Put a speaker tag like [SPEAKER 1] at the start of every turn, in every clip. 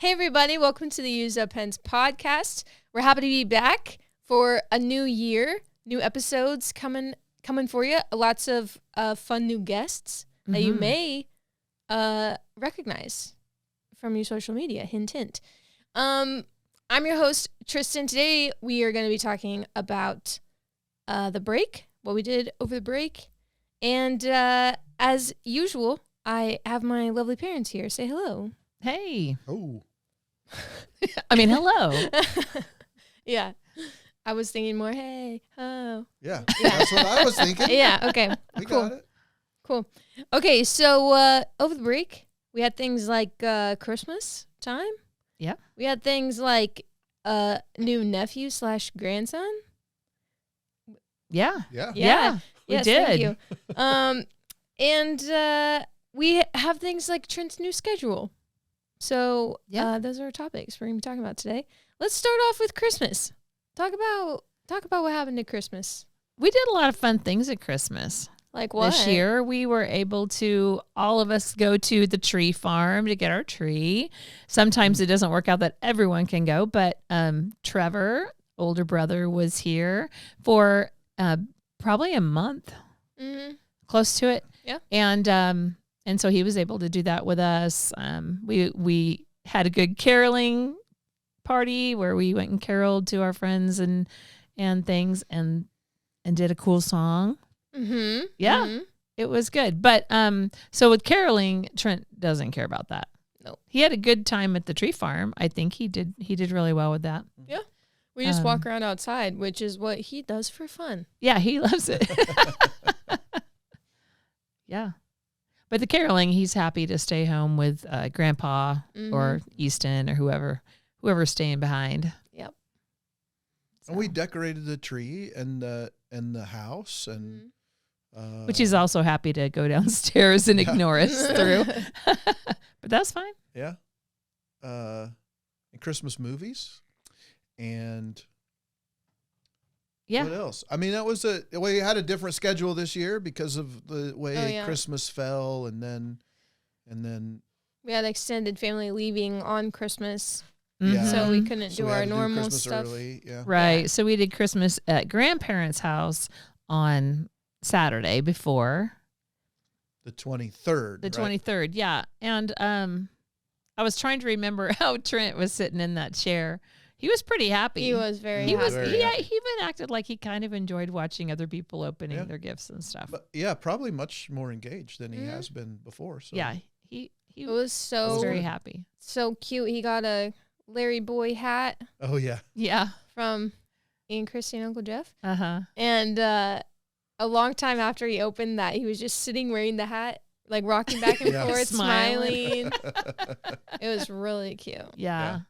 [SPEAKER 1] Hey everybody, welcome to the Use Up Pens podcast. We're happy to be back for a new year, new episodes coming for you. Lots of fun new guests that you may recognize from your social media. Hint, hint. I'm your host, Tristen. Today we are going to be talking about the break, what we did over the break. And as usual, I have my lovely parents here. Say hello.
[SPEAKER 2] Hey.
[SPEAKER 3] Oh.
[SPEAKER 2] I mean, hello.
[SPEAKER 1] Yeah. I was thinking more, hey, oh.
[SPEAKER 3] Yeah, that's what I was thinking.
[SPEAKER 1] Yeah, okay.
[SPEAKER 3] We
[SPEAKER 1] cool.
[SPEAKER 3] got it.
[SPEAKER 1] Cool. Okay, so over the break, we had things like Christmas time.
[SPEAKER 2] Yeah.
[SPEAKER 1] We had things like new nephew / grandson.
[SPEAKER 2] Yeah.
[SPEAKER 3] Yeah.
[SPEAKER 2] We
[SPEAKER 1] Yes,
[SPEAKER 2] did.
[SPEAKER 1] Thank you. And we have things like Trent's new schedule. So those are our topics we're going to be talking about today. Let's start off with Christmas. Talk about what happened at Christmas.
[SPEAKER 2] We did a lot of fun things at Christmas.
[SPEAKER 1] Like what?
[SPEAKER 2] This year, we were able to, all of us, go to the tree farm to get our tree. Sometimes it doesn't work out that everyone can go, but Trevor, older brother, was here for probably a month, close to it.
[SPEAKER 1] Yeah.
[SPEAKER 2] And so he was able to do that with us. We had a good caroling party where we went and caroled to our friends and things and did a cool song.
[SPEAKER 1] Mm-hmm.
[SPEAKER 2] Yeah.
[SPEAKER 1] Mm-hmm.
[SPEAKER 2] It was good. But so with caroling, Trent doesn't care about that.
[SPEAKER 1] No.
[SPEAKER 2] He had a good time at the tree farm. I think he did really well with that.
[SPEAKER 1] Yeah. We just walk around outside, which is what he does for fun.
[SPEAKER 2] Yeah, he loves it. Yeah. But the caroling, he's happy to stay home with Grandpa or Easton or whoever's staying behind.
[SPEAKER 1] Yep.
[SPEAKER 3] And we decorated the tree and the house, and
[SPEAKER 2] Which he's also happy to go downstairs and ignore us through. But that's fine.
[SPEAKER 3] Yeah. And Christmas movies, and
[SPEAKER 2] Yeah.
[SPEAKER 3] what else? I mean, we had a different schedule this year because of the way Christmas fell, and then
[SPEAKER 1] we had extended family leaving on Christmas.
[SPEAKER 3] yeah.
[SPEAKER 1] So we couldn't
[SPEAKER 3] So
[SPEAKER 1] do
[SPEAKER 3] we had
[SPEAKER 1] our
[SPEAKER 3] to do
[SPEAKER 1] normal
[SPEAKER 3] Christmas
[SPEAKER 1] stuff.
[SPEAKER 3] early. Yeah.
[SPEAKER 2] Right.
[SPEAKER 1] Yeah.
[SPEAKER 2] So we did Christmas at grandparents' house on Saturday before.
[SPEAKER 3] The 23rd.
[SPEAKER 2] The
[SPEAKER 3] right?
[SPEAKER 2] 23rd, yeah. And I was trying to remember how Trent was sitting in that chair. He was pretty happy.
[SPEAKER 1] He was very
[SPEAKER 2] He
[SPEAKER 1] happy.
[SPEAKER 2] was.
[SPEAKER 3] Very
[SPEAKER 2] He
[SPEAKER 3] happy.
[SPEAKER 2] even acted like he kind of enjoyed watching other people opening
[SPEAKER 3] Yeah.
[SPEAKER 2] their gifts and stuff.
[SPEAKER 3] But yeah, probably much more engaged than he has been before. So
[SPEAKER 2] Yeah, he
[SPEAKER 1] It was so
[SPEAKER 2] was very happy.
[SPEAKER 1] so cute. He got a Larry Boy hat
[SPEAKER 3] Oh yeah.
[SPEAKER 2] Yeah.
[SPEAKER 1] from Ian, Christy, and Uncle Jeff.
[SPEAKER 2] Uh-huh.
[SPEAKER 1] And a long time after he opened that, he was just sitting wearing the hat, like rocking back and
[SPEAKER 3] Yeah.
[SPEAKER 1] forth,
[SPEAKER 2] Smiling.
[SPEAKER 1] smiling. It was really cute.
[SPEAKER 2] Yeah.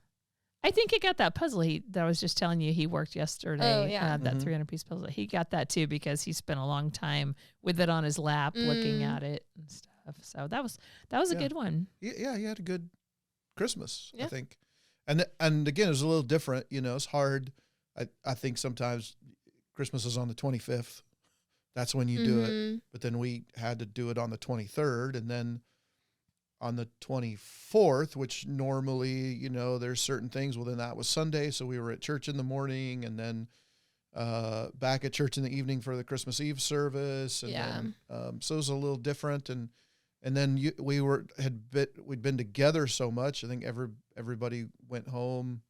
[SPEAKER 2] I think he got that puzzle that I was just telling you he worked yesterday.
[SPEAKER 1] Oh, yeah.
[SPEAKER 2] That
[SPEAKER 3] Mhm.
[SPEAKER 2] 300-piece puzzle. He got that too because he spent a long time with it on his lap looking at it and stuff. So that was a
[SPEAKER 3] Yeah.
[SPEAKER 2] good one.
[SPEAKER 3] Yeah, he had a good Christmas,
[SPEAKER 1] Yeah.
[SPEAKER 3] I think. And again, it was a little different. You know, it's hard. I think sometimes Christmas is on the 25th. That's when you do it. But then we had to do it on the 23rd, and then on the 24th, which normally, you know, there's certain things. Well, then that was Sunday, so we were at church in the morning, and then back at church in the evening for the Christmas Eve service. And then, so it was a little different. And then we'd been together so much. I think everybody went home.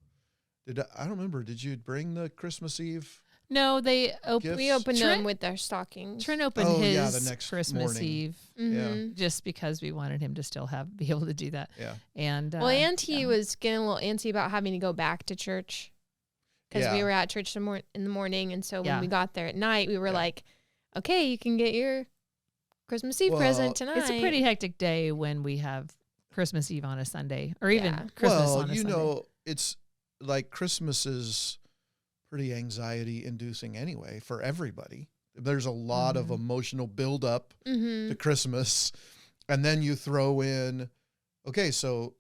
[SPEAKER 3] I don't remember. Did you bring the Christmas Eve?
[SPEAKER 2] No, we
[SPEAKER 1] We opened
[SPEAKER 2] Trent-
[SPEAKER 1] them with their stockings.
[SPEAKER 2] Trent opened
[SPEAKER 3] the
[SPEAKER 2] his
[SPEAKER 3] next
[SPEAKER 2] Christmas
[SPEAKER 3] morning.
[SPEAKER 2] Eve
[SPEAKER 3] Yeah.
[SPEAKER 2] just because we wanted him to still be able to do that.
[SPEAKER 3] Yeah.
[SPEAKER 2] And
[SPEAKER 1] Well, and he was getting a little antsy about having to go back to church because we
[SPEAKER 3] Yeah.
[SPEAKER 1] were at church in the morning. And so when
[SPEAKER 2] Yeah.
[SPEAKER 1] we got there at night, we were like, okay, you can get your Christmas Eve present tonight.
[SPEAKER 2] It's a pretty hectic day when we have Christmas Eve on a Sunday or even Christmas on a
[SPEAKER 3] you
[SPEAKER 2] Sunday.
[SPEAKER 3] know, it's like Christmas is pretty anxiety inducing anyway for everybody. There's a lot of emotional buildup to Christmas. And then you throw in, okay, so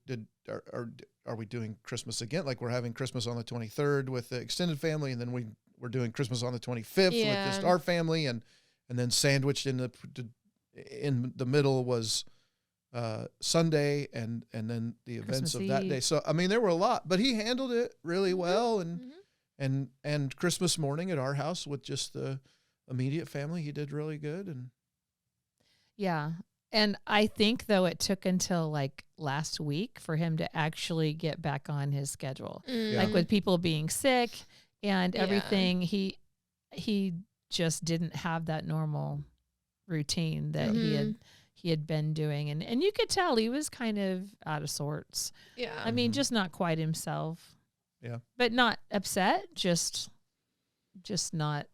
[SPEAKER 3] are we doing Christmas again? Like we're having Christmas on the 23rd with the extended family, and then we're doing Christmas on the 25th with just our family, and then sandwiched in the middle was Sunday and then the events
[SPEAKER 2] Christmas
[SPEAKER 3] of that
[SPEAKER 2] Eve.
[SPEAKER 3] day. So I mean, there were a lot, but he handled it really well. And Christmas morning at our house with just the immediate family, he did really good. And
[SPEAKER 2] Yeah. And I think, though, it took until like last week for him to actually get back on his schedule. Like with people being sick and everything, he just didn't have that normal routine that he had been doing. And you could tell he was kind of out of sorts.
[SPEAKER 1] Yeah.
[SPEAKER 2] I mean, just not quite himself.
[SPEAKER 3] Yeah.
[SPEAKER 2] But not upset, just not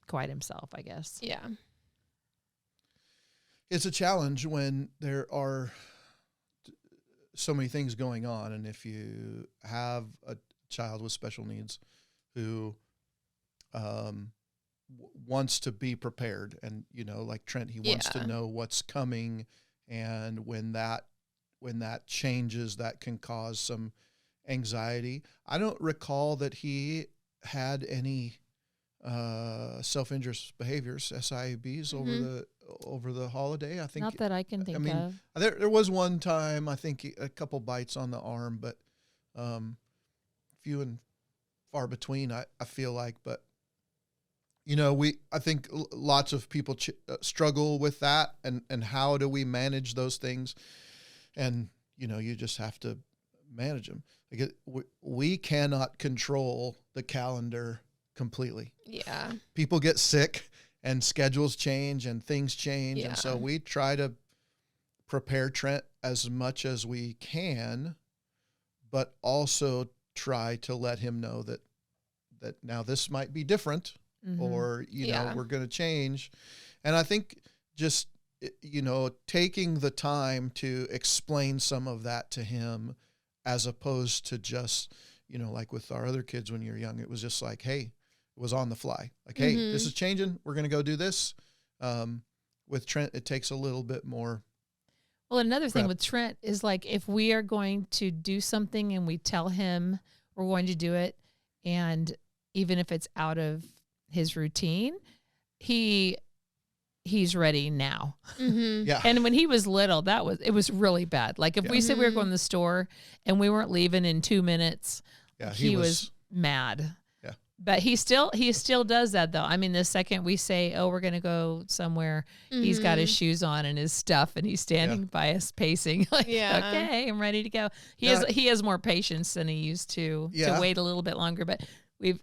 [SPEAKER 2] quite himself, I guess.
[SPEAKER 1] Yeah.
[SPEAKER 3] it's a challenge when there are so many things going on. And if you have a child with special needs who wants to be prepared, and, you know, like Trent, he wants to know what's coming. And when that changes, that can cause some anxiety. I don't recall that he had any self-injurious behaviors, SIBs, over the holiday. I think
[SPEAKER 2] not that I can think of.
[SPEAKER 3] There was one time, I think, a couple bites on the arm, but few and far between, I feel like. But, you know, I think lots of people struggle with that, and how do we manage those things? And, you know, you just have to manage them. Like we cannot control the calendar completely.
[SPEAKER 1] Yeah.
[SPEAKER 3] People get sick and schedules change and things change.
[SPEAKER 1] Yeah.
[SPEAKER 3] And so we try to prepare Trent as much as we can, but also try to let him know that now this might be different, or, you know, we're going to change. And I think just, you know, taking the time to explain some of that to him, as opposed to just, you know, like with our other kids when you're young, it was just like, hey, it was on the fly. Like, hey, this is changing. We're going to go do this. With Trent, it takes a little bit more.
[SPEAKER 2] Well, another thing with Trent is, like, if we are going to do something and we tell him we're going to do it, and even if it's out of his routine, he's ready now.
[SPEAKER 3] Yeah.
[SPEAKER 2] And when he was little, it was really bad. Like if we said we were going to the store and we weren't leaving in 2 minutes, he was mad.
[SPEAKER 3] Yeah.
[SPEAKER 2] But he still does that though. I mean, the second we say, oh, we're going to go somewhere, he's got his shoes on and his stuff, and he's standing by us pacing like, okay, I'm ready to go. He has more patience than he used to wait a little bit longer, but we've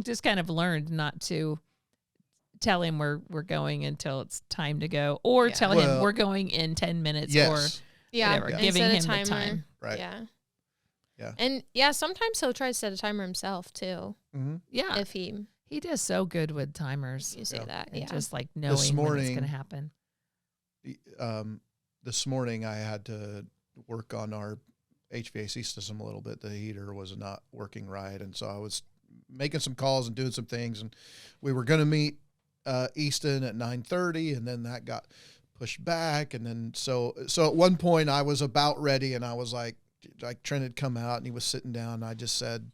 [SPEAKER 2] just kind of learned not to tell him we're going until it's time to go, or tell him we're going in 10 minutes or whatever, giving him the time.
[SPEAKER 3] Right.
[SPEAKER 1] Yeah.
[SPEAKER 3] Yeah.
[SPEAKER 1] And sometimes he'll try to set a timer himself too.
[SPEAKER 2] Yeah.
[SPEAKER 1] If he
[SPEAKER 2] does so good with timers.
[SPEAKER 1] You say that.
[SPEAKER 2] And just like knowing when it's going to happen.
[SPEAKER 3] This morning I had to work on our HVAC system a little bit. The heater was not working right. And so I was making some calls and doing some things, and we were going to meet Easton at 9:30, and then that got pushed back. And then so at one point I was about ready, and I was like Trent had come out and he was sitting down, and I just said,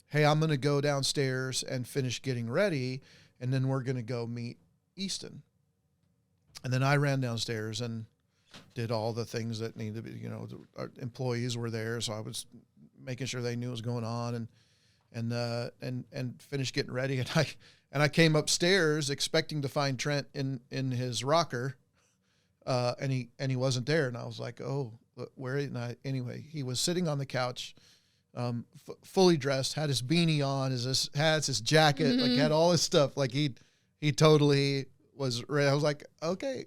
[SPEAKER 3] hey, I'm going to go downstairs and finish getting ready, and then we're going to go meet Easton. And then I ran downstairs and did all the things that needed to be, you know, our employees were there, so I was making sure they knew what was going on, and finished getting ready. And I came upstairs expecting to find Trent in his rocker, and he wasn't there. And I was like, oh, where? And anyway, he was sitting on the couch, fully dressed, had his beanie on, his hats, his jacket, like had all his stuff. Like he totally was ready. I was like, okay,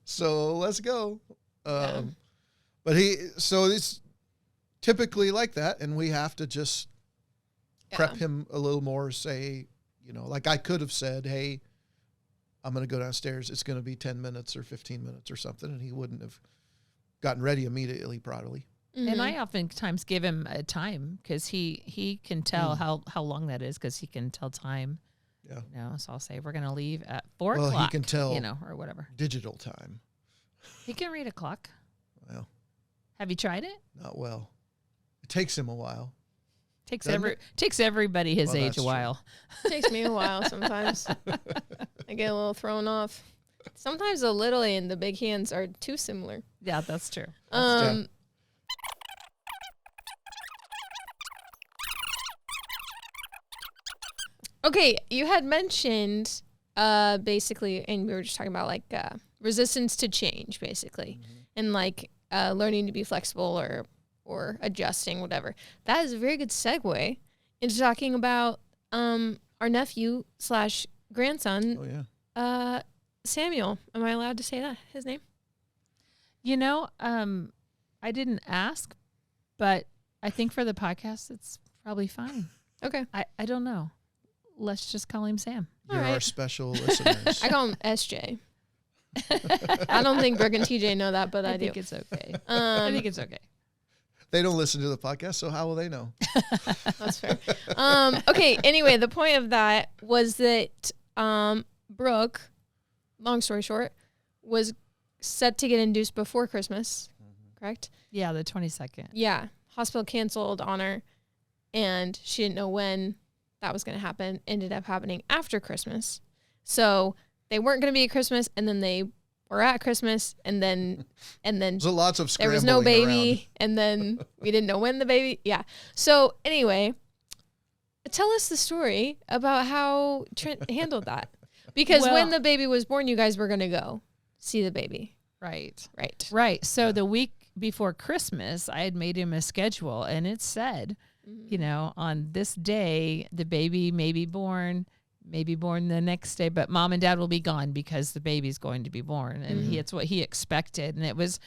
[SPEAKER 3] so let's go. But so it's typically like that, and we have to just prep him a little more, say, you know, like I could have said, hey, I'm going to go downstairs. It's going to be 10 minutes or 15 minutes or something. And he wouldn't have gotten ready immediately, probably.
[SPEAKER 2] And I oftentimes give him a time, because he can tell how long that is, because he can tell time.
[SPEAKER 3] Yeah.
[SPEAKER 2] You know, so I'll say, we're going to leave at 4 o'clock.
[SPEAKER 3] Well, he can tell,
[SPEAKER 2] you know, or whatever.
[SPEAKER 3] Digital time.
[SPEAKER 2] He can read a clock.
[SPEAKER 3] Well.
[SPEAKER 2] Have you tried it?
[SPEAKER 3] Not well. It takes him a while.
[SPEAKER 2] Takes everybody his age a while.
[SPEAKER 1] Takes me a while sometimes. I get a little thrown off. Sometimes the little and the big hands are too similar.
[SPEAKER 2] Yeah, that's true.
[SPEAKER 1] Okay, you had mentioned basically, and we were just talking about like resistance to change, basically, and like learning to be flexible or adjusting, whatever. That is a very good segue into talking about our nephew / grandson.
[SPEAKER 3] Oh yeah.
[SPEAKER 1] Samuel. Am I allowed to say that his name?
[SPEAKER 2] You know, I didn't ask, but I think for the podcast, it's probably fine.
[SPEAKER 1] Okay.
[SPEAKER 2] I don't know. Let's just call him Sam.
[SPEAKER 3] You're our special listeners.
[SPEAKER 1] I call him SJ. I don't think Brooke and TJ know that, but I do.
[SPEAKER 2] think it's okay. I think it's okay.
[SPEAKER 3] They don't listen to the podcast, so how will they know?
[SPEAKER 1] That's fair. Okay. Anyway, the point of that was that Brooke, long story short, was set to get induced before Christmas, correct?
[SPEAKER 2] Yeah, the 22nd.
[SPEAKER 1] Yeah. Hospital canceled on her, and she didn't know when that was going to happen. Ended up happening after Christmas. So they weren't going to be at Christmas, and then they were at Christmas, and then
[SPEAKER 3] There's lots of
[SPEAKER 1] there
[SPEAKER 3] scrambling
[SPEAKER 1] was no baby,
[SPEAKER 3] around.
[SPEAKER 1] and then we didn't know when the baby. Yeah. So anyway, tell us the story about how Trent handled that. Because when the baby was born, you guys were going to go see the baby.
[SPEAKER 2] Right.
[SPEAKER 1] Right.
[SPEAKER 2] So the week before Christmas, I had made him a schedule, and it said, you know, on this day, the baby may be born the next day, but mom and dad will be gone because the baby's going to be born. And it's what he expected. And it was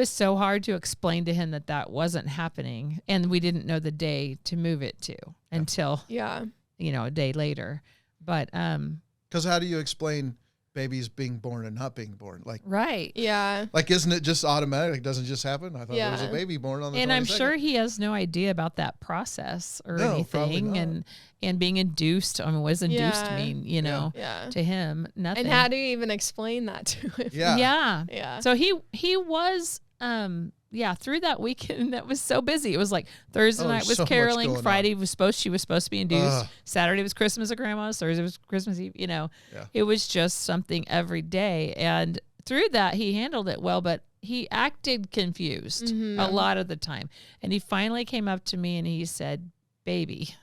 [SPEAKER 2] so hard to explain to him that wasn't happening. And we didn't know the day to move it to until, you know, a day later. But,
[SPEAKER 3] because how do you explain babies being born and not being born? Like,
[SPEAKER 2] right.
[SPEAKER 1] Yeah.
[SPEAKER 3] Like, isn't it just automatic? It doesn't just happen. I thought there was a baby born on the 22nd.
[SPEAKER 2] And I'm sure he has no idea about that process or
[SPEAKER 3] probably
[SPEAKER 2] anything.
[SPEAKER 3] not.
[SPEAKER 2] And being induced, I mean, what does induced mean, you know, to him? Nothing.
[SPEAKER 1] And how do you even explain that to him?
[SPEAKER 3] Yeah.
[SPEAKER 2] So he was, through that weekend that was so busy. It was like Thursday night was
[SPEAKER 3] so much
[SPEAKER 2] caroling.
[SPEAKER 3] going
[SPEAKER 2] Friday she was supposed to be induced.
[SPEAKER 3] Ugh.
[SPEAKER 2] Saturday was Christmas at grandma's. Thursday was Christmas Eve. You know, it was just something every day. And through that, he handled it well, but he acted confused a lot of the time. And he finally came up to me and he said, "Baby."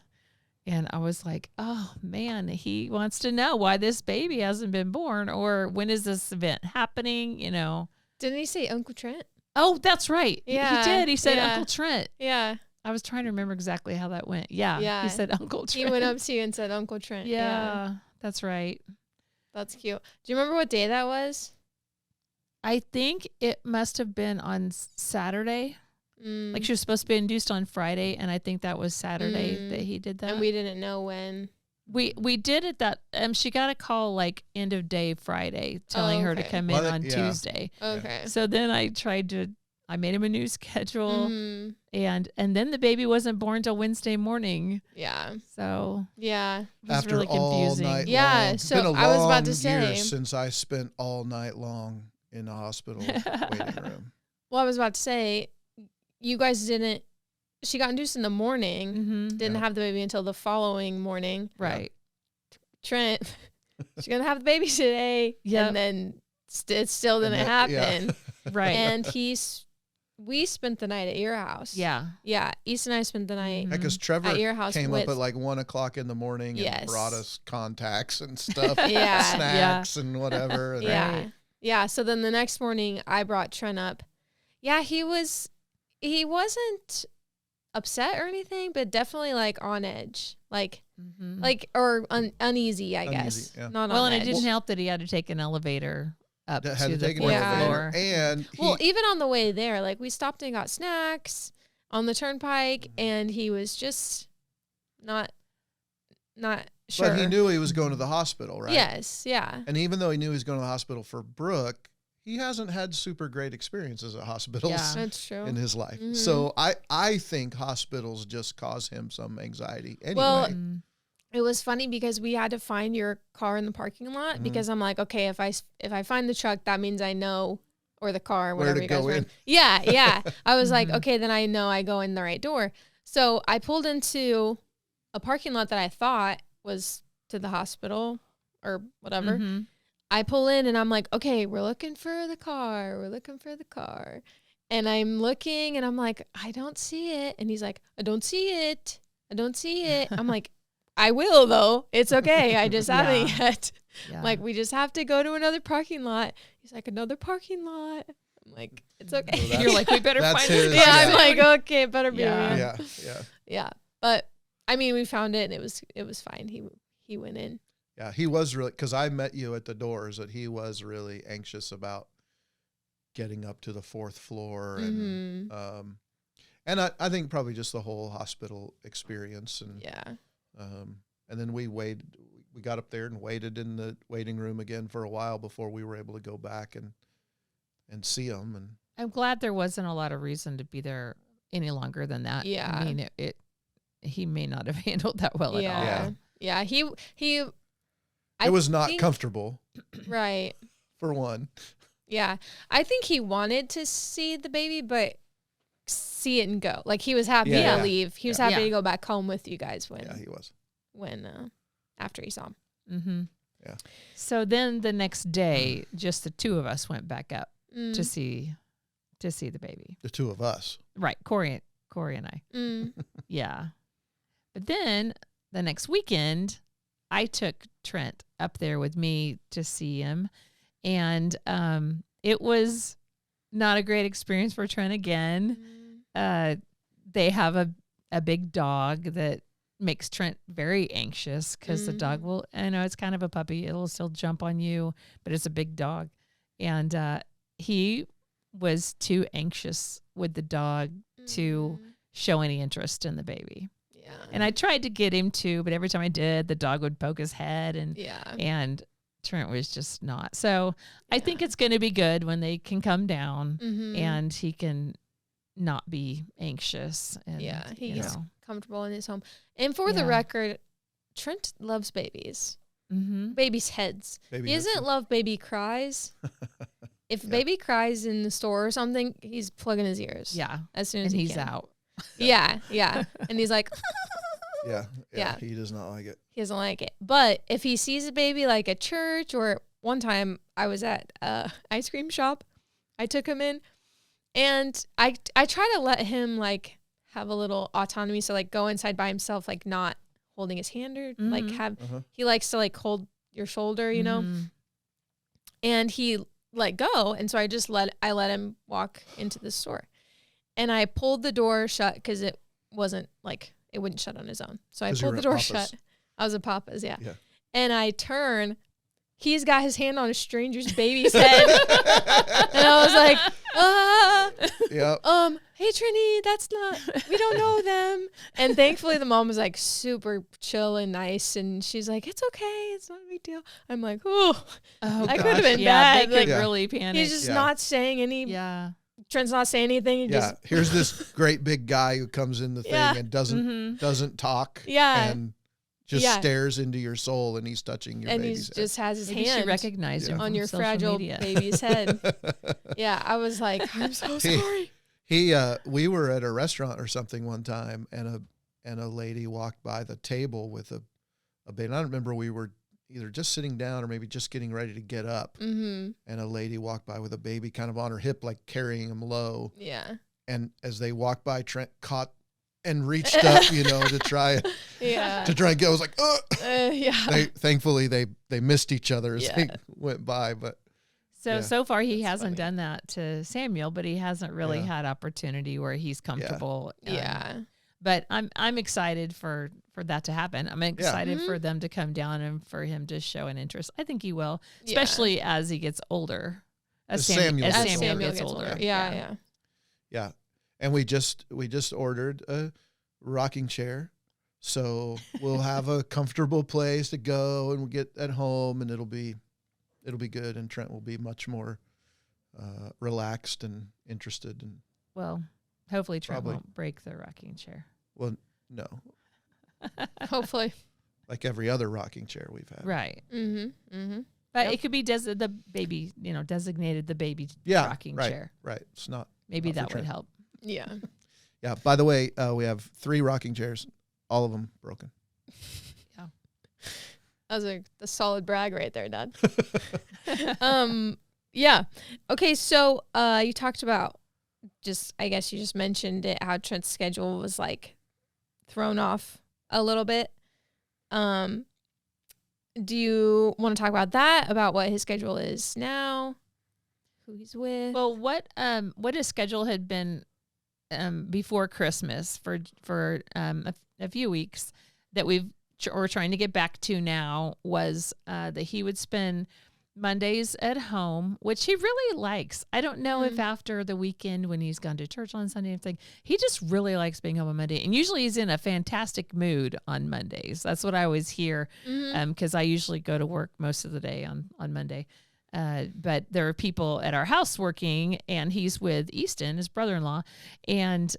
[SPEAKER 2] And I was like, oh, man, he wants to know why this baby hasn't been born or when is this event happening, you know.
[SPEAKER 1] Didn't he say Uncle Trent?
[SPEAKER 2] Oh, that's right.
[SPEAKER 1] Yeah.
[SPEAKER 2] He did. He said Uncle Trent.
[SPEAKER 1] Yeah.
[SPEAKER 2] I was trying to remember exactly how that went. Yeah. He said Uncle Trent.
[SPEAKER 1] He went up to you and said Uncle Trent.
[SPEAKER 2] Yeah, that's right.
[SPEAKER 1] That's cute. Do you remember what day that was?
[SPEAKER 2] I think it must have been on Saturday. Like she was supposed to be induced on Friday, and I think that was Saturday that he did that.
[SPEAKER 1] And we didn't know when.
[SPEAKER 2] We did it that she got a call like end of day Friday telling her to come in on Tuesday.
[SPEAKER 1] Okay.
[SPEAKER 2] So then I made him a new schedule and then the baby wasn't born till Wednesday morning.
[SPEAKER 1] Yeah.
[SPEAKER 2] So
[SPEAKER 1] it
[SPEAKER 2] was
[SPEAKER 3] After
[SPEAKER 2] really confusing.
[SPEAKER 3] all night
[SPEAKER 1] Yeah.
[SPEAKER 3] long.
[SPEAKER 1] So
[SPEAKER 3] It's been a
[SPEAKER 1] I was about to
[SPEAKER 3] long
[SPEAKER 1] say
[SPEAKER 3] year since I spent all night long in the hospital waiting room.
[SPEAKER 1] Well, I was about to say, you guys didn't. She got induced in the morning. Didn't have the baby until the following morning.
[SPEAKER 2] Right.
[SPEAKER 1] Trent, she's gonna have the baby today.
[SPEAKER 2] Yep.
[SPEAKER 1] And then it still didn't happen.
[SPEAKER 2] Right.
[SPEAKER 1] And we spent the night at your house.
[SPEAKER 2] Yeah.
[SPEAKER 1] Yeah. Easton and I spent the night
[SPEAKER 3] Because Trevor
[SPEAKER 1] at your house
[SPEAKER 3] came up at like 1 o'clock in the morning and brought us contacts and stuff, snacks and whatever. And
[SPEAKER 1] Yeah. Yeah. So then the next morning I brought Trent up. Yeah, he wasn't upset or anything, but definitely like on edge, or uneasy, I guess.
[SPEAKER 3] Yeah.
[SPEAKER 1] Not
[SPEAKER 2] well,
[SPEAKER 1] on
[SPEAKER 2] and
[SPEAKER 1] edge.
[SPEAKER 2] it didn't help that he had to take an elevator up
[SPEAKER 3] had
[SPEAKER 2] to
[SPEAKER 3] to
[SPEAKER 2] the
[SPEAKER 3] take an
[SPEAKER 2] fourth
[SPEAKER 3] elevator.
[SPEAKER 2] floor.
[SPEAKER 3] And
[SPEAKER 1] even on the way there, like we stopped and got snacks on the turnpike, and he was just not sure.
[SPEAKER 3] But he knew he was going to the hospital, right?
[SPEAKER 1] Yes, yeah.
[SPEAKER 3] And even though he knew he was going to the hospital for Brooke, he hasn't had super great experiences at hospitals
[SPEAKER 1] That's true.
[SPEAKER 3] in his life. So I think hospitals just cause him some anxiety anyway.
[SPEAKER 1] Well, it was funny because we had to find your car in the parking lot because I'm like, okay, if I find the truck, that means I know, or the car, whatever you guys were in. Yeah. I was like, okay, then I know I go in the right door. So I pulled into a parking lot that I thought was to the hospital or whatever. I pull in and I'm like, okay, we're looking for the car. We're looking for the car. And I'm looking and I'm like, I don't see it. And he's like, I don't see it. I don't see it. I'm like, I will though. It's okay. I just haven't yet.
[SPEAKER 2] Yeah.
[SPEAKER 1] Like, we just have to go to another parking lot. He's like, another parking lot. I'm like, it's okay.
[SPEAKER 3] Well,
[SPEAKER 2] You're like, we better
[SPEAKER 3] that's
[SPEAKER 2] find
[SPEAKER 3] his-
[SPEAKER 2] it.
[SPEAKER 1] yeah,
[SPEAKER 3] yeah.
[SPEAKER 1] I'm like, okay, it better be
[SPEAKER 2] Yeah.
[SPEAKER 1] real.
[SPEAKER 3] Yeah.
[SPEAKER 1] But I mean, we found it and it was fine. He went in.
[SPEAKER 3] Yeah, he was really, because I met you at the doors, that he was really anxious about getting up to the 4th floor. And and I think probably just the whole hospital experience. And
[SPEAKER 1] Yeah.
[SPEAKER 3] and then we got up there and waited in the waiting room again for a while before we were able to go back and see him. And
[SPEAKER 2] I'm glad there wasn't a lot of reason to be there any longer than that.
[SPEAKER 1] Yeah.
[SPEAKER 2] I mean, he may not have handled that well at all.
[SPEAKER 1] Yeah. Yeah. He
[SPEAKER 3] it was not
[SPEAKER 1] think-
[SPEAKER 3] comfortable,
[SPEAKER 1] Right.
[SPEAKER 3] for one.
[SPEAKER 1] Yeah. I think he wanted to see the baby, but see it and go. Like, he was happy
[SPEAKER 3] Yeah.
[SPEAKER 1] to leave. He was
[SPEAKER 3] Yeah.
[SPEAKER 1] happy
[SPEAKER 2] Yeah.
[SPEAKER 1] to go back home with you guys
[SPEAKER 3] Yeah, he was.
[SPEAKER 1] when after he saw him.
[SPEAKER 2] Mm-hmm.
[SPEAKER 3] Yeah.
[SPEAKER 2] So then the next day, just the two of us went back up
[SPEAKER 1] Mm.
[SPEAKER 2] to see the baby.
[SPEAKER 3] The two of us.
[SPEAKER 2] Right, Corey and I.
[SPEAKER 1] Mm.
[SPEAKER 2] Yeah. But then the next weekend, I took Trent up there with me to see him. And it was not a great experience for Trent again. They have a big dog that makes Trent very anxious because the dog will, I know it's kind of a puppy. It'll still jump on you, but it's a big dog. And he was too anxious with the dog to show any interest in the baby.
[SPEAKER 1] Yeah.
[SPEAKER 2] And I tried to get him to, but every time I did, the dog would poke his head and Trent was just not. So I think it's going to be good when they can come down and he can not be anxious. And,
[SPEAKER 1] he's comfortable in his home. And for the record, Trent loves babies. Babies' heads.
[SPEAKER 3] Baby
[SPEAKER 1] He doesn't love baby cries. If baby cries in the store or something, he's plugging his ears.
[SPEAKER 2] Yeah.
[SPEAKER 1] As soon as
[SPEAKER 2] And
[SPEAKER 1] he
[SPEAKER 2] he's
[SPEAKER 1] can.
[SPEAKER 2] out.
[SPEAKER 1] Yeah. And he's like,
[SPEAKER 3] Yeah. He does not like it.
[SPEAKER 1] he doesn't like it. But if he sees a baby like at church, or one time I was at a ice cream shop, I took him in and I try to let him like have a little autonomy. So like go inside by himself, like not holding his hand or like have, he likes to like hold your shoulder, you know, and he let go. And so I just let him walk into the store, and I pulled the door shut because it wasn't like, it wouldn't shut on his own. So I
[SPEAKER 3] 'Cause you
[SPEAKER 1] pulled
[SPEAKER 3] were
[SPEAKER 1] the
[SPEAKER 3] at
[SPEAKER 1] door
[SPEAKER 3] Papa's.
[SPEAKER 1] shut. I was at Papa's, yeah.
[SPEAKER 3] Yeah.
[SPEAKER 1] And I turn, he's got his hand on a stranger's baby's head. And I was like,
[SPEAKER 3] Yep.
[SPEAKER 1] hey Trini, we don't know them. And thankfully the mom was like super chill and nice, and she's like, it's okay, it's not a big deal. I'm like, oh, I could have been
[SPEAKER 2] Yeah,
[SPEAKER 1] bad.
[SPEAKER 2] they
[SPEAKER 1] Like,
[SPEAKER 2] could really panic.
[SPEAKER 1] he's just
[SPEAKER 3] Yeah.
[SPEAKER 1] not saying any, Trent's not saying anything. He
[SPEAKER 3] Yeah.
[SPEAKER 1] just,
[SPEAKER 3] Here's this great big guy who comes in the thing and doesn't talk.
[SPEAKER 1] Yeah.
[SPEAKER 3] And just stares into your soul, and he's touching your
[SPEAKER 1] and
[SPEAKER 3] baby's
[SPEAKER 1] he's
[SPEAKER 3] head.
[SPEAKER 1] just has his
[SPEAKER 2] Maybe she
[SPEAKER 1] hand
[SPEAKER 2] recognized him
[SPEAKER 1] on
[SPEAKER 2] from
[SPEAKER 1] your
[SPEAKER 2] social
[SPEAKER 1] fragile
[SPEAKER 2] media.
[SPEAKER 1] baby's head. Yeah, I was like, I'm so sorry.
[SPEAKER 3] We were at a restaurant or something one time, and a lady walked by the table with a baby. And I don't remember, we were either just sitting down or maybe just getting ready to get up. And a lady walked by with a baby kind of on her hip, like carrying him low.
[SPEAKER 1] Yeah.
[SPEAKER 3] And as they walked by, Trent caught and reached up, to try and get. I was like,
[SPEAKER 1] Yeah.
[SPEAKER 3] Thankfully they missed each other as they went by, but.
[SPEAKER 2] So far he
[SPEAKER 1] That's
[SPEAKER 2] hasn't
[SPEAKER 1] funny.
[SPEAKER 2] done that to Samuel, but he hasn't really had opportunity where he's comfortable.
[SPEAKER 1] Yeah.
[SPEAKER 2] But I'm excited for that to happen. I'm excited for them to come down and for him to show an interest. I think he will, especially as he gets older. As Samuel gets older.
[SPEAKER 1] Yeah.
[SPEAKER 3] Yeah. And we just ordered a rocking chair. So we'll have a comfortable place to go, and we'll get at home, and it'll be good, and Trent will be much more relaxed and interested. And
[SPEAKER 2] well, hopefully Trent
[SPEAKER 3] Probably.
[SPEAKER 2] won't break the rocking chair.
[SPEAKER 3] well, no,
[SPEAKER 1] Hopefully.
[SPEAKER 3] like every other rocking chair we've had.
[SPEAKER 2] Right.
[SPEAKER 1] Mm-hmm.
[SPEAKER 2] But it could be the baby, designated the baby rocking chair.
[SPEAKER 3] Right. It's not.
[SPEAKER 2] Maybe
[SPEAKER 3] not for
[SPEAKER 2] that would
[SPEAKER 3] Trent.
[SPEAKER 2] help.
[SPEAKER 1] Yeah.
[SPEAKER 3] Yeah. By the way, we have 3 rocking chairs, all of them broken.
[SPEAKER 1] That was the solid brag right there, Dad. Yeah. Okay, so you talked about I guess you just mentioned it, how Trent's schedule was like thrown off a little bit. Do you want to talk about that, about what his schedule is now, who he's with?
[SPEAKER 2] Well, what his schedule had been before Christmas for a few weeks that we're trying to get back to now was that he would spend Mondays at home, which he really likes. I don't know if after the weekend when he's gone to church on Sunday and everything, he just really likes being home on Monday. And usually he's in a fantastic mood on Mondays. That's what I always hear, because I usually go to work most of the day on Monday. But there are people at our house working, and he's with Easton, his brother-in-law, and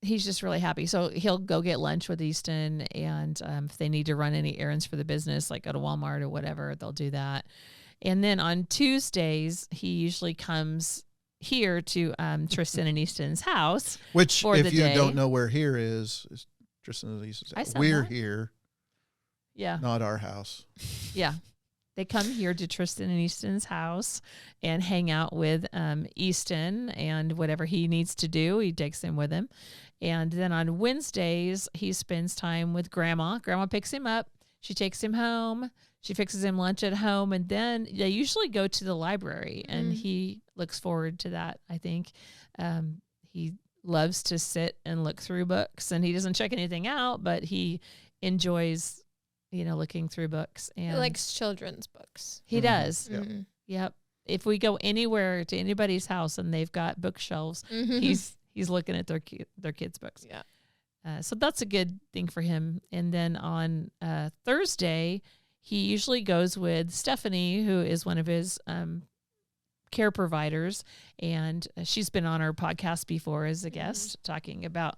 [SPEAKER 2] he's just really happy. So he'll go get lunch with Easton, and if they need to run any errands for the business, like go to Walmart or whatever, they'll do that. And then on Tuesdays, he usually comes here to Tristen and Easton's house.
[SPEAKER 3] Which,
[SPEAKER 2] for
[SPEAKER 3] if
[SPEAKER 2] the
[SPEAKER 3] you
[SPEAKER 2] day.
[SPEAKER 3] don't know where here is Tristen and Easton's house. We're here, not our house.
[SPEAKER 2] Yeah. They come here to Tristen and Easton's house and hang out with Easton, and whatever he needs to do, he takes him with him. And then on Wednesdays, he spends time with Grandma. Grandma picks him up. She takes him home. She fixes him lunch at home. And then they usually go to the library, and he looks forward to that, I think. He loves to sit and look through books, and he doesn't check anything out, but he enjoys looking through books. And
[SPEAKER 1] he likes children's books.
[SPEAKER 2] He does.
[SPEAKER 1] Mm-hmm.
[SPEAKER 2] Yep. If we go anywhere to anybody's house and they've got bookshelves, he's looking at their kids' books.
[SPEAKER 1] Yeah.
[SPEAKER 2] So that's a good thing for him. And then on Thursday, he usually goes with Stephanie, who is one of his care providers, and she's been on our podcast before as a guest, talking about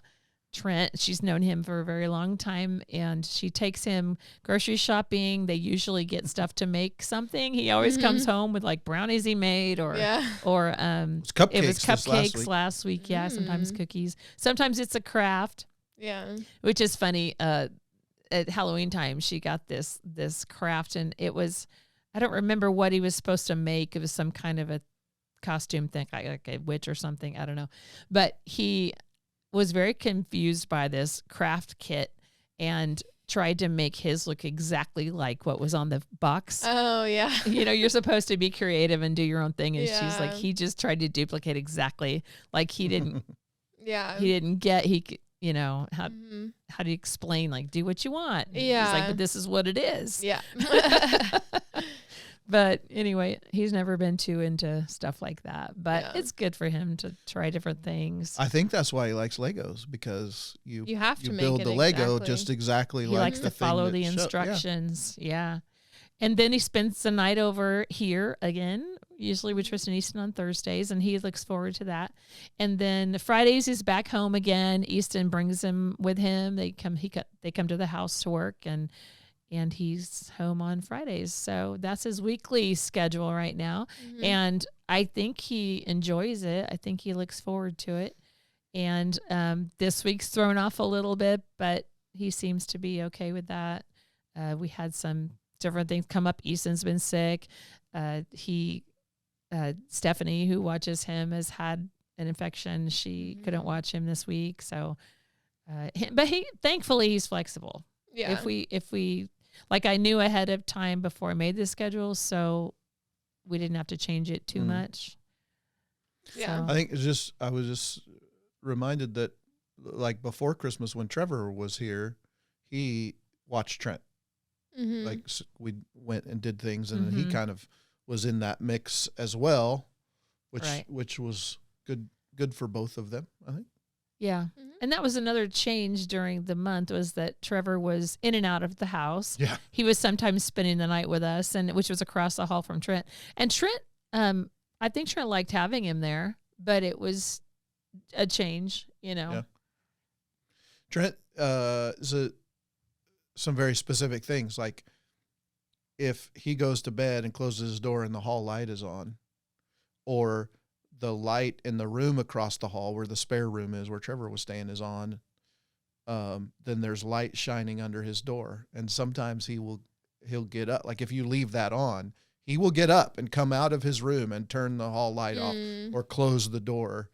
[SPEAKER 2] Trent. She's known him for a very long time, and she takes him grocery shopping. They usually get stuff to make something. He always comes home with like brownies he made, or
[SPEAKER 3] Cupcakes.
[SPEAKER 2] It was cupcakes
[SPEAKER 3] last
[SPEAKER 2] week. Yeah, sometimes cookies. Sometimes it's a craft.
[SPEAKER 1] Yeah,
[SPEAKER 2] which is funny. At Halloween time, she got this craft, and it was, I don't remember what he was supposed to make. It was some kind of a costume thing, like a witch or something. I don't know, but he was very confused by this craft kit and tried to make his look exactly like what was on the box.
[SPEAKER 1] Oh, yeah.
[SPEAKER 2] You're supposed to be creative and do your own thing. And she's like, he just tried to duplicate exactly, like he didn't, he didn't get, how do you explain, like, do what you want?
[SPEAKER 1] Yeah.
[SPEAKER 2] He's like, but this is what it is.
[SPEAKER 1] Yeah.
[SPEAKER 2] But anyway, he's never been too into stuff like that. But it's good for him to try different things.
[SPEAKER 3] I think that's why he likes Legos, because you
[SPEAKER 1] have to
[SPEAKER 3] build
[SPEAKER 1] make
[SPEAKER 3] the
[SPEAKER 1] it
[SPEAKER 3] Lego just exactly
[SPEAKER 2] he
[SPEAKER 3] like
[SPEAKER 2] likes
[SPEAKER 3] the
[SPEAKER 2] to follow
[SPEAKER 3] thing
[SPEAKER 2] the instructions. Yeah. And then he spends the night over here again, usually with Tristen and Easton on Thursdays, and he looks forward to that. And then Fridays he's back home again. Easton brings him with him. They come to the house to work, and he's home on Fridays. So that's his weekly schedule right now. And I think he enjoys it. I think he looks forward to it. And this week's thrown off a little bit, but he seems to be okay with that. We had some different things come up. Easton's been sick. Stephanie, who watches him, has had an infection. She couldn't watch him this week. So, but thankfully he's flexible.
[SPEAKER 1] Yeah.
[SPEAKER 2] If we, like, I knew ahead of time before I made the schedule, so we didn't have to change it too much.
[SPEAKER 1] Yeah.
[SPEAKER 2] So.
[SPEAKER 3] I think I was just reminded that, like, before Christmas when Trevor was here, he watched Trent. Like, we went and did things, and he kind of was in that mix as well, which was good for both of them, I think.
[SPEAKER 2] Yeah. And that was another change during the month, was that Trevor was in and out of the house.
[SPEAKER 3] Yeah.
[SPEAKER 2] He was sometimes spending the night with us, which was across the hall from Trent. And Trent, I think Trent liked having him there, but it was a change,
[SPEAKER 3] Yeah. Trent, some very specific things, like if he goes to bed and closes his door and the hall light is on, or the light in the room across the hall where the spare room is, where Trevor was staying, is on, then there's light shining under his door. And sometimes he'll get up. Like if you leave that on, he will get up and come out of his room and turn the hall light off or close the door.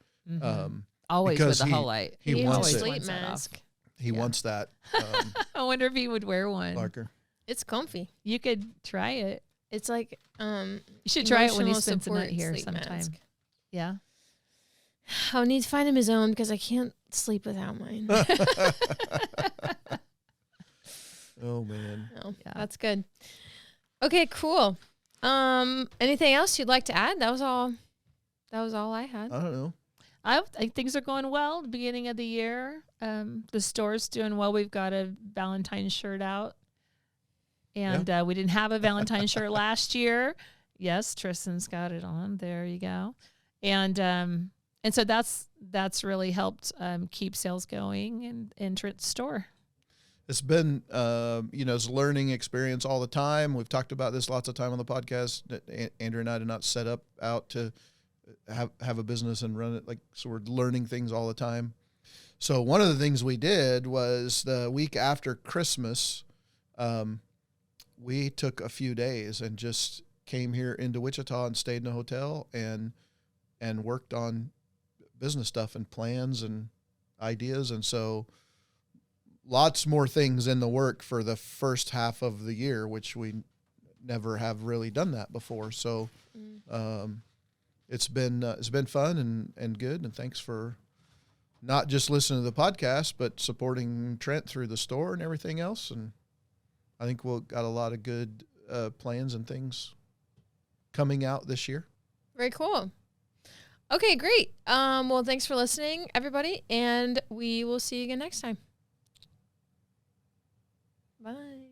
[SPEAKER 2] Always with the hall light.
[SPEAKER 3] He wants
[SPEAKER 1] a
[SPEAKER 3] it.
[SPEAKER 1] sleep mask.
[SPEAKER 3] He wants that.
[SPEAKER 2] I wonder if he would wear one.
[SPEAKER 3] Parker.
[SPEAKER 1] It's comfy.
[SPEAKER 2] You could try it.
[SPEAKER 1] It's like
[SPEAKER 2] you should try it when he
[SPEAKER 1] emotional
[SPEAKER 2] spends the night
[SPEAKER 1] support
[SPEAKER 2] here
[SPEAKER 1] sleep
[SPEAKER 2] sometime.
[SPEAKER 1] mask.
[SPEAKER 2] Yeah.
[SPEAKER 1] I'll need to find him his own because I can't sleep without mine.
[SPEAKER 3] Oh man.
[SPEAKER 1] Oh, yeah. That's good. Okay, cool. Anything else you'd like to add? That was all I had.
[SPEAKER 3] I don't know.
[SPEAKER 2] I think things are going well. The beginning of the year, the store's doing well. We've got a Valentine's shirt out, and we didn't have a Valentine's shirt last year. Yes, Tristen's got it on. There you go, and so that's really helped keep sales going in Trent's store.
[SPEAKER 3] It's been, it's a learning experience all the time. We've talked about this lots of time on the podcast. That Andrea and I did not set up out to have a business and run it. So we're learning things all the time. So one of the things we did was the week after Christmas, we took a few days and just came here into Wichita and stayed in a hotel and worked on business stuff and plans and ideas. And so lots more things in the work for the first half of the year, which we never have really done that before. So, it's been fun and good. And thanks for not just listening to the podcast, but supporting Trent through the store and everything else. And I think we'll got a lot of good, plans and things coming out this year.
[SPEAKER 1] Very cool. Okay, great. Well, thanks for listening, everybody. And we will see you again next time. Bye.